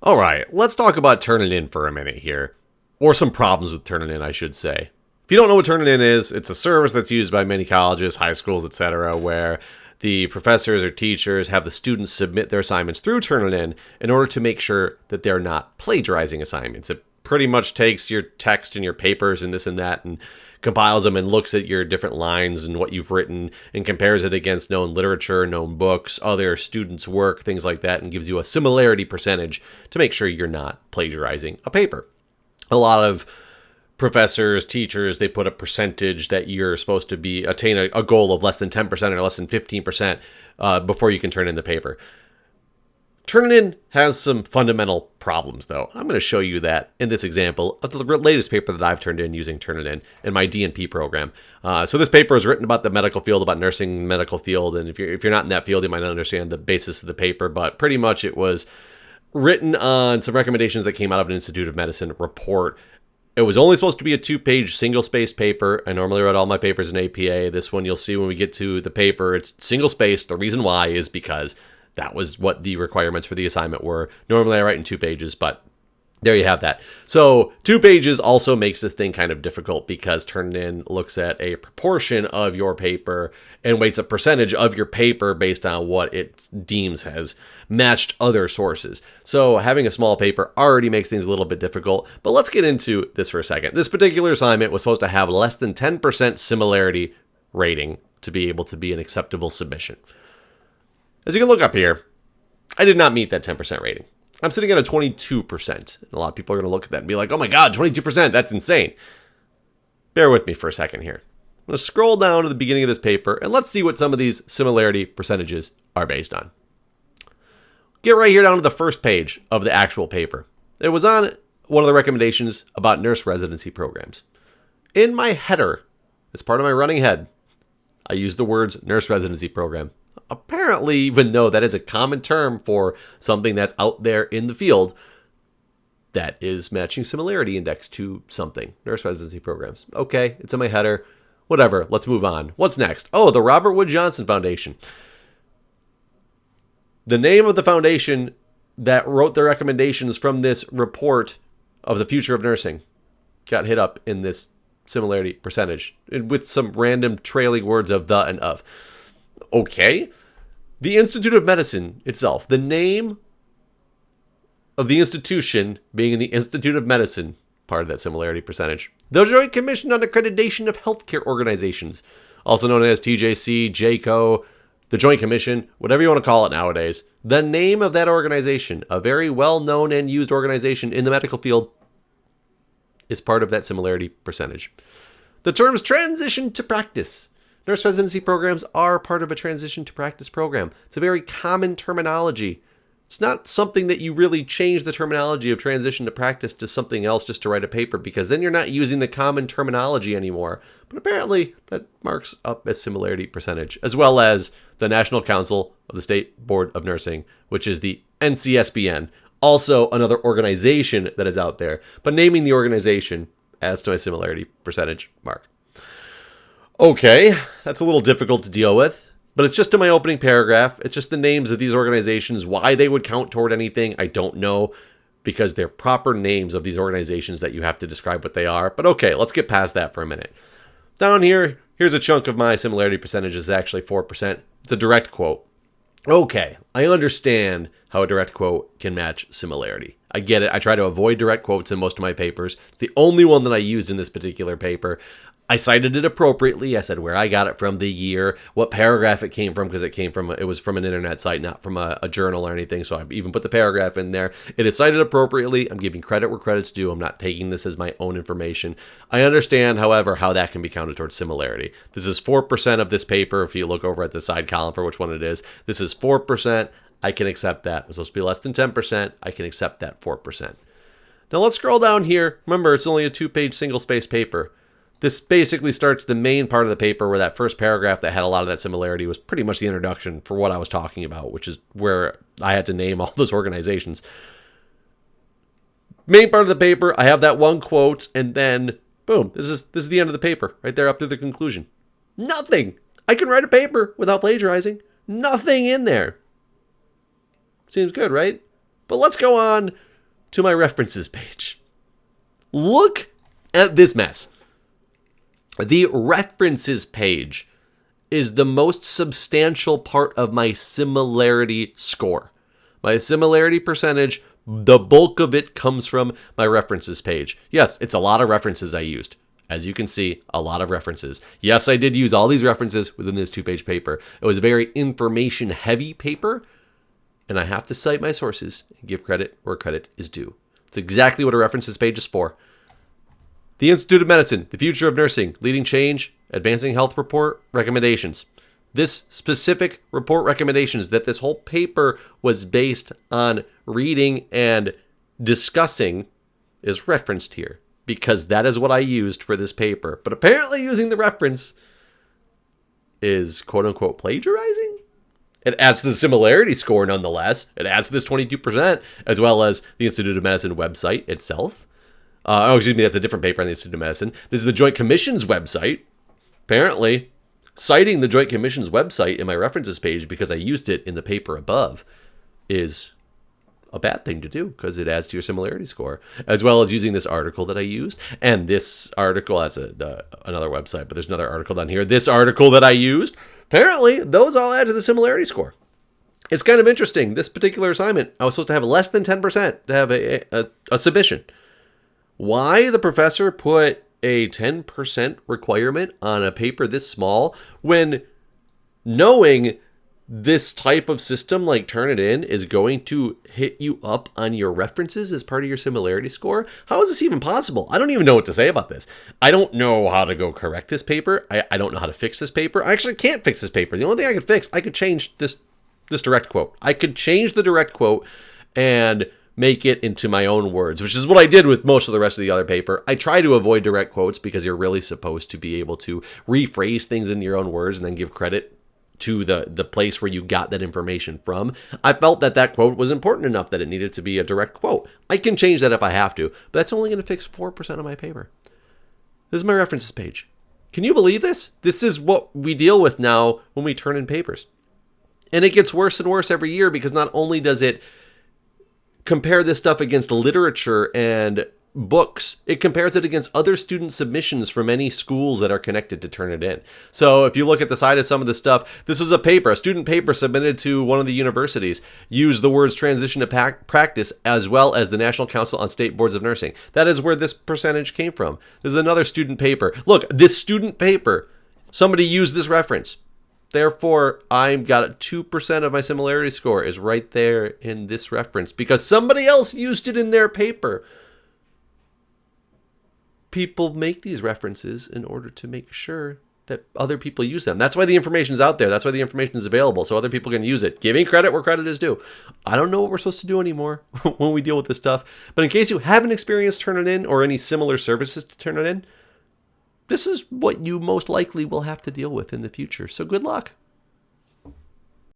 All right, let's talk about TurnItIn for a minute here. Or some problems with TurnItIn, I should say. If you don't know what TurnItIn is, it's a service that's used by many colleges, high schools, etc., where the professors or teachers have the students submit their assignments through TurnItIn in order to make sure that they're not plagiarizing assignments. It pretty much takes your text and your papers and this and that and compiles them and looks at your different lines and what you've written and compares it against known literature, known books, other students' work, things like that, and gives you a similarity percentage to make sure you're not plagiarizing a paper. A lot of professors, teachers, they put a percentage that you're supposed to be attain a goal of less than 10% or less than 15% before you can turn in the paper. TurnItIn has some fundamental problems, though. I'm going to show you that in this example of the latest paper that I've turned in using TurnItIn in my D&P program. So this paper is written about the medical field, about nursing medical field, and if you're not in that field, you might not understand the basis of the paper, but pretty much it was written on some recommendations that came out of an Institute of Medicine report. It was only supposed to be a 2-page single-spaced paper. I normally write all my papers in APA. This one you'll see when we get to the paper. It's single-spaced. The reason why is because that was what the requirements for the assignment were. Normally I write in 2 pages, but there you have that. So 2 pages also makes this thing kind of difficult because TurnItIn looks at a proportion of your paper and weights a percentage of your paper based on what it deems has matched other sources. So having a small paper already makes things a little bit difficult, but let's get into this for a second. This particular assignment was supposed to have less than 10% similarity rating to be able to be an acceptable submission. As you can look up here, I did not meet that 10% rating. I'm sitting at a 22%. And a lot of people are going to look at that and be like, oh my God, 22%, that's insane. Bear with me for a second here. I'm going to scroll down to the beginning of this paper and let's see what some of these similarity percentages are based on. Get right here down to the first page of the actual paper. It was on one of the recommendations about nurse residency programs. In my header, as part of my running head, I used the words nurse residency program. Apparently, even though that is a common term for something that's out there in the field, that is matching similarity index to something. Nurse residency programs. Okay, it's in my header. Whatever, let's move on. What's next? Oh, the Robert Wood Johnson Foundation. The name of the foundation that wrote the recommendations from this report of the future of nursing got hit up in this similarity percentage with some random trailing words of the and of. Okay. The Institute of Medicine itself, the name of the institution being in the Institute of Medicine, part of that similarity percentage. The Joint Commission on Accreditation of Healthcare Organizations, also known as TJC, JCO, the Joint Commission, whatever you want to call it nowadays. The name of that organization, a very well-known and used organization in the medical field, is part of that similarity percentage. The terms transition to practice. Nurse residency programs are part of a transition to practice program. It's a very common terminology. It's not something that you really change the terminology of transition to practice to something else just to write a paper, because then you're not using the common terminology anymore. But apparently that marks up as similarity percentage, as well as the National Council of the State Board of Nursing, which is the NCSBN, also another organization that is out there. But naming the organization adds to my similarity percentage mark. Okay, that's a little difficult to deal with, but it's just in my opening paragraph. It's just the names of these organizations. Why they would count toward anything, I don't know, because they're proper names of these organizations that you have to describe what they are. But okay, let's get past that for a minute. Down here, here's a chunk of my similarity percentage is actually 4%. It's a direct quote. Okay, I understand how a direct quote can match similarity. I get it. I try to avoid direct quotes in most of my papers. It's the only one that I used in this particular paper. I cited it appropriately. I said where I got it from, the year, what paragraph it came from, because it was from an internet site, not from a journal or anything. So I even put the paragraph in there. It is cited appropriately. I'm giving credit where credit's due. I'm not taking this as my own information. I understand, however, how that can be counted towards similarity. This is 4% of this paper. If you look over at the side column for which one it is, this is 4%. I can accept that. It's supposed to be less than 10%. I can accept that 4%. Now let's scroll down here. Remember, it's only a 2-page single-space paper. This basically starts the main part of the paper where that first paragraph that had a lot of that similarity was pretty much the introduction for what I was talking about, which is where I had to name all those organizations. Main part of the paper, I have that one quote, and then boom, this is the end of the paper, right there up to the conclusion. Nothing. I can write a paper without plagiarizing. Nothing in there. Seems good, right? But let's go on to my references page. Look at this mess. The references page is the most substantial part of my similarity score. My similarity percentage, the bulk of it comes from my references page. Yes, it's a lot of references I used. As you can see, a lot of references. Yes, I did use all these references within this 2-page paper. It was a very information-heavy paper, and I have to cite my sources and give credit where credit is due. It's exactly what a references page is for. The Institute of Medicine, the Future of Nursing, Leading Change, Advancing Health Report, Recommendations. This specific report recommendations that this whole paper was based on reading and discussing is referenced here because that is what I used for this paper. But apparently using the reference is quote-unquote plagiarizing. It adds to the similarity score nonetheless. It adds to this 22% as well as the Institute of Medicine website itself. That's a different paper on the Institute of Medicine. This is the Joint Commission's website. Apparently, citing the Joint Commission's website in my references page because I used it in the paper above is a bad thing to do because it adds to your similarity score, as well as using this article that I used. And this article, that's another website, but there's another article down here. This article that I used, apparently, those all add to the similarity score. It's kind of interesting. This particular assignment, I was supposed to have less than 10% to have a submission. Why the professor put a 10% requirement on a paper this small when knowing this type of system like Turnitin is going to hit you up on your references as part of your similarity score? How is this even possible? I don't even know what to say about this. I don't know how to go correct this paper. I don't know how to fix this paper. I actually can't fix this paper. The only thing I could fix, I could change this direct quote. I could change the direct quote and make it into my own words, which is what I did with most of the rest of the other paper. I try to avoid direct quotes because you're really supposed to be able to rephrase things in your own words and then give credit to the place where you got that information from. I felt that quote was important enough that it needed to be a direct quote. I can change that if I have to, but that's only going to fix 4% of my paper. This is my references page. Can you believe this? This is what we deal with now when we turn in papers. And it gets worse and worse every year because not only does it compare this stuff against literature and books, it compares it against other student submissions from any schools that are connected to Turnitin. So if you look at the side of some of this stuff, this was a student paper submitted to one of the universities, used the words transition to practice as well as the National Council on State Boards of Nursing. That is where this percentage came from. This is another student paper. Look, this student paper, somebody used this reference. Therefore, I've got 2% of my similarity score is right there in this reference because somebody else used it in their paper. People make these references in order to make sure that other people use them. That's why the information is out there. That's why the information is available, so other people can use it. Giving credit where credit is due. I don't know what we're supposed to do anymore when we deal with this stuff. But in case you haven't experienced Turnitin or any similar services to Turnitin, this is what you most likely will have to deal with in the future. So good luck.